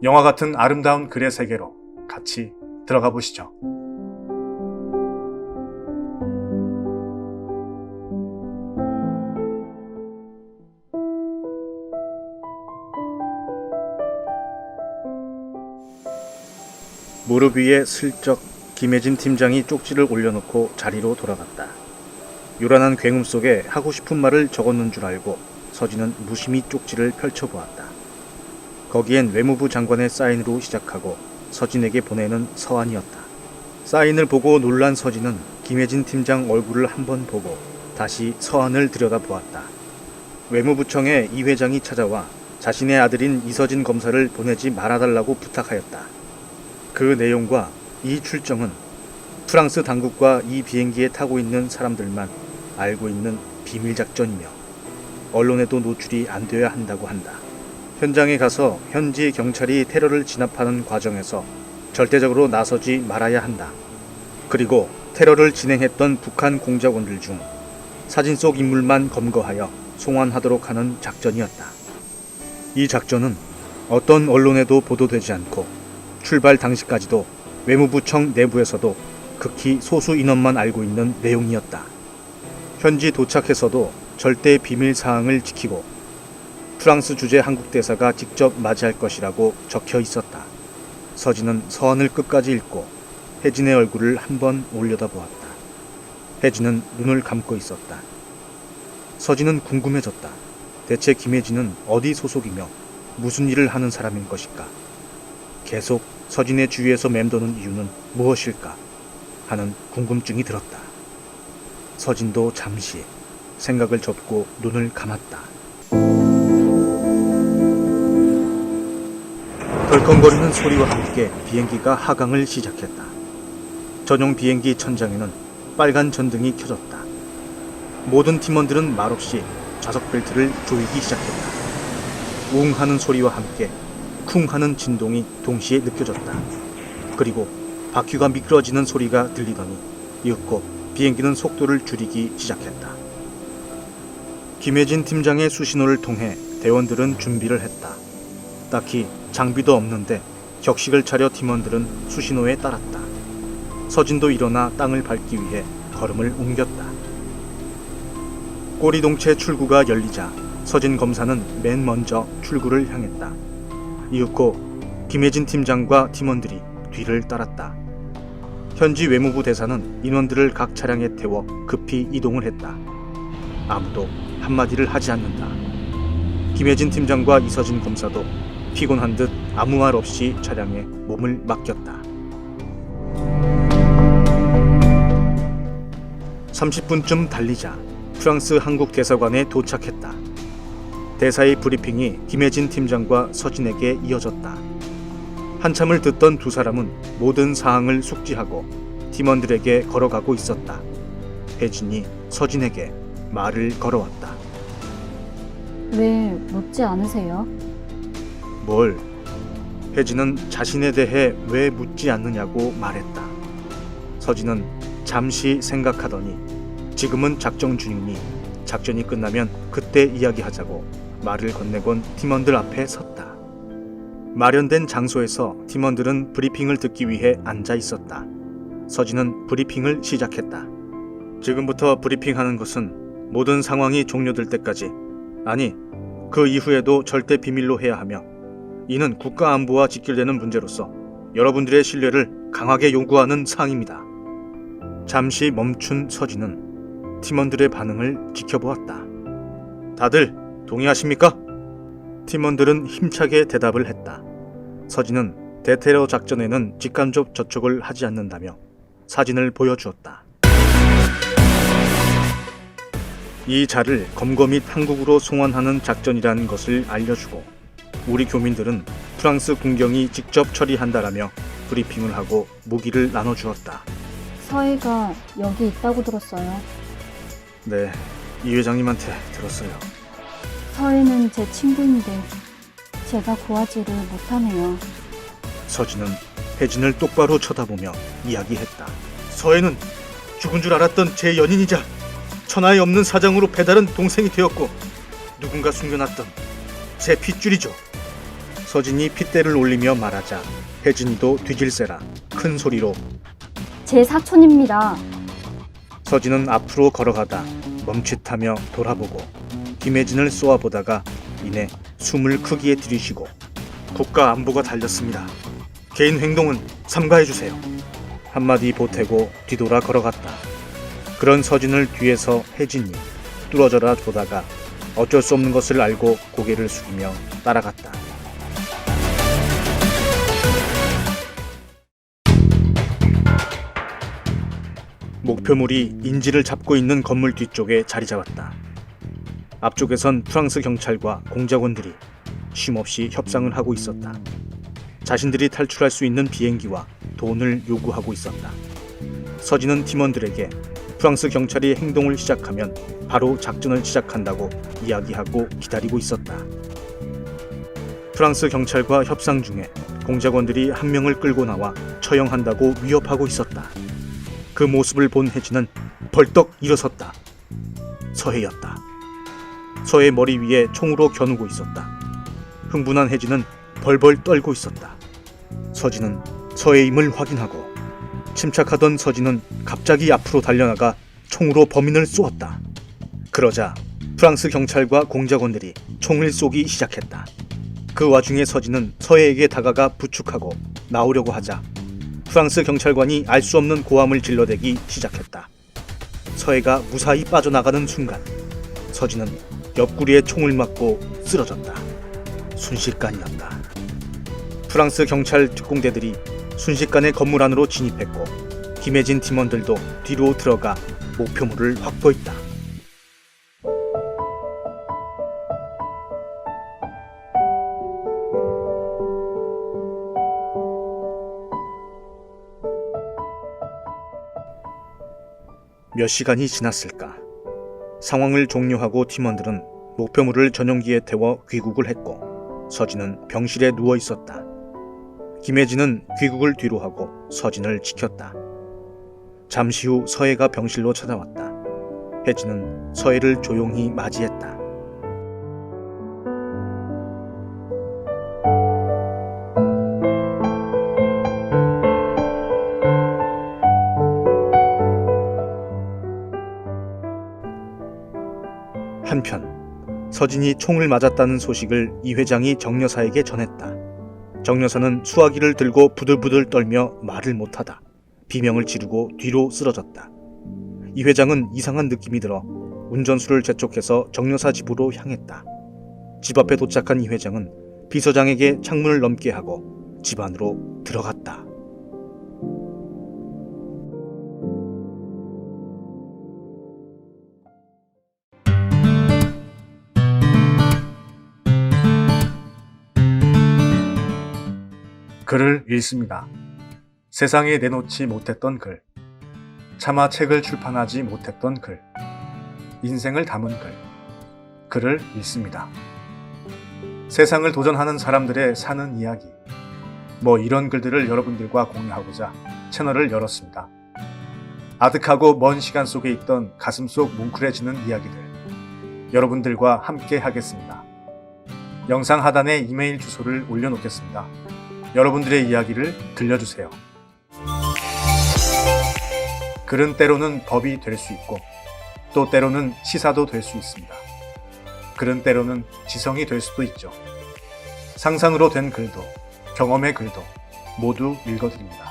영화 같은 아름다운 글의 세계로 같이 들어가 보시죠. 무릎 위에 슬쩍 김혜진 팀장이 쪽지를 올려놓고 자리로 돌아갔다. 요란한 굉음 속에 하고 싶은 말을 적었는 줄 알고 서진은 무심히 쪽지를 펼쳐보았다. 거기엔 외무부 장관의 사인으로 시작하고 서진에게 보내는 서한이었다. 사인을 보고 놀란 서진은 김혜진 팀장 얼굴을 한번 보고 다시 서한을 들여다보았다. 외무부청에 이 회장이 찾아와 자신의 아들인 이서진 검사를 보내지 말아달라고 부탁하였다. 그 내용과 이 출정은 프랑스 당국과 이 비행기에 타고 있는 사람들만 알고 있는 비밀작전이며 언론에도 노출이 안 되어야 한다고 한다. 현장에 가서 현지 경찰이 테러를 진압하는 과정에서 절대적으로 나서지 말아야 한다. 그리고 테러를 진행했던 북한 공작원들 중 사진 속 인물만 검거하여 송환하도록 하는 작전이었다. 이 작전은 어떤 언론에도 보도되지 않고 출발 당시까지도 외무부청 내부에서도 극히 소수 인원만 알고 있는 내용이었다. 현지 도착해서도 절대 비밀 사항을 지키고 프랑스 주재 한국 대사가 직접 맞이할 것이라고 적혀 있었다. 서진은 서한을 끝까지 읽고 혜진의 얼굴을 한번 올려다보았다. 혜진은 눈을 감고 있었다. 서진은 궁금해졌다. 대체 김혜진은 어디 소속이며 무슨 일을 하는 사람인 것일까? 계속 서진의 주위에서 맴도는 이유는 무엇일까? 하는 궁금증이 들었다. 서진도 잠시 생각을 접고 눈을 감았다. 덜컹거리는 소리와 함께 비행기가 하강을 시작했다. 전용 비행기 천장에는 빨간 전등이 켜졌다. 모든 팀원들은 말없이 좌석 벨트를 조이기 시작했다. 웅 하는 소리와 함께 쿵 하는 진동이 동시에 느껴졌다. 그리고 바퀴가 미끄러지는 소리가 들리더니 이윽고 비행기는 속도를 줄이기 시작했다. 김혜진 팀장의 수신호를 통해 대원들은 준비를 했다. 딱히 장비도 없는데 격식을 차려 팀원들은 수신호에 따랐다. 서진도 일어나 땅을 밟기 위해 걸음을 옮겼다. 꼬리동체 출구가 열리자 서진 검사는 맨 먼저 출구를 향했다. 이윽고 김혜진 팀장과 팀원들이 뒤를 따랐다. 현지 외무부 대사는 인원들을 각 차량에 태워 급히 이동을 했다. 아무도 한마디를 하지 않는다. 김혜진 팀장과 이서진 검사도 피곤한 듯 아무 말 없이 차량에 몸을 맡겼다. 30분쯤 달리자 프랑스 한국 대사관에 도착했다. 대사의 브리핑이 김혜진 팀장과 서진에게 이어졌다. 한참을 듣던 두 사람은 모든 사항을 숙지하고 팀원들에게 걸어가고 있었다. 혜진이 서진에게 말을 걸어왔다. 왜 묻지 않으세요? 뭘? 혜진은 자신에 대해 왜 묻지 않느냐고 말했다. 서진은 잠시 생각하더니 지금은 작전 중이니 작전이 끝나면 그때 이야기하자고 말을 건네곤 팀원들 앞에 섰다. 마련된 장소에서 팀원들은 브리핑을 듣기 위해 앉아 있었다. 서진은 브리핑을 시작했다. 지금부터 브리핑하는 것은 모든 상황이 종료될 때까지, 아니 그 이후에도 절대 비밀로 해야 하며 이는 국가 안보와 직결되는 문제로서 여러분들의 신뢰를 강하게 요구하는 사항입니다. 잠시 멈춘 서진은 팀원들의 반응을 지켜보았다. 다들 동의하십니까? 팀원들은 힘차게 대답을 했다. 서진은 대테러 작전에는 직간접 접촉을 하지 않는다며 사진을 보여주었다. 이 자를 검거 및 한국으로 송환하는 작전이라는 것을 알려주고 우리 교민들은 프랑스 군경이 직접 처리한다라며 브리핑을 하고 무기를 나눠주었다. 서해가 여기 있다고 들었어요. 네, 이 회장님한테 들었어요. 서해는 제 친구인데 제가 구하지를 못하네요. 서진은 혜진을 똑바로 쳐다보며 이야기했다. 서해는 죽은 줄 알았던 제 연인이자 천하에 없는 사장으로 배달은 동생이 되었고 누군가 숨겨놨던 제 핏줄이죠. 서진이 핏대를 올리며 말하자 혜진이도 뒤질세라 큰 소리로 제 사촌입니다. 서진은 앞으로 걸어가다 멈칫하며 돌아보고 김혜진을 쏘아보다가 이내 숨을 크게 들이쉬고 국가 안보가 달렸습니다. 개인 행동은 삼가해주세요. 한마디 보태고 뒤돌아 걸어갔다. 그런 서진을 뒤에서 혜진이 뚫어져라 보다가 어쩔 수 없는 것을 알고 고개를 숙이며 따라갔다. 목표물이 인지를 잡고 있는 건물 뒤쪽에 자리 잡았다. 앞쪽에선 프랑스 경찰과 공작원들이 쉼없이 협상을 하고 있었다. 자신들이 탈출할 수 있는 비행기와 돈을 요구하고 있었다. 서진은 팀원들에게 프랑스 경찰이 행동을 시작하면 바로 작전을 시작한다고 이야기하고 기다리고 있었다. 프랑스 경찰과 협상 중에 공작원들이 한 명을 끌고 나와 처형한다고 위협하고 있었다. 그 모습을 본 혜진은 벌떡 일어섰다. 서해였다. 서해 머리 위에 총으로 겨누고 있었다. 흥분한 혜진은 벌벌 떨고 있었다. 서진은 서해의 힘을 확인하고 침착하던 서진은 갑자기 앞으로 달려나가 총으로 범인을 쏘았다. 그러자 프랑스 경찰과 공작원들이 총을 쏘기 시작했다. 그 와중에 서진은 서해에게 다가가 부축하고 나오려고 하자 프랑스 경찰관이 알 수 없는 고함을 질러대기 시작했다. 서해가 무사히 빠져나가는 순간 서진은 옆구리에 총을 맞고 쓰러졌다. 순식간이었다. 프랑스 경찰 특공대들이 순식간에 건물 안으로 진입했고 김혜진 팀원들도 뒤로 들어가 목표물을 확보했다. 몇 시간이 지났을까? 상황을 종료하고 팀원들은 목표물을 전용기에 태워 귀국을 했고 서진은 병실에 누워 있었다. 김혜진은 귀국을 뒤로 하고 서진을 지켰다. 잠시 후 서해가 병실로 찾아왔다. 혜진은 서해를 조용히 맞이했다. 한편 서진이 총을 맞았다는 소식을 이 회장이 정 여사에게 전했다. 정 여사는 수화기를 들고 부들부들 떨며 말을 못하다 비명을 지르고 뒤로 쓰러졌다. 이 회장은 이상한 느낌이 들어 운전수를 재촉해서 정 여사 집으로 향했다. 집 앞에 도착한 이 회장은 비서장에게 창문을 넘게 하고 집 안으로 들어갔다. 글을 읽습니다. 세상에 내놓지 못했던 글, 차마 책을 출판하지 못했던 글, 인생을 담은 글, 글을 읽습니다. 세상을 도전하는 사람들의 사는 이야기, 이런 글들을 여러분들과 공유하고자 채널을 열었습니다. 아득하고 먼 시간 속에 있던 가슴속 뭉클해지는 이야기들, 여러분들과 함께 하겠습니다. 영상 하단에 이메일 주소를 올려놓겠습니다. 여러분들의 이야기를 들려주세요. 글은 때로는 법이 될 수 있고 또 때로는 시사도 될 수 있습니다. 글은 때로는 지성이 될 수도 있죠. 상상으로 된 글도 경험의 글도 모두 읽어드립니다.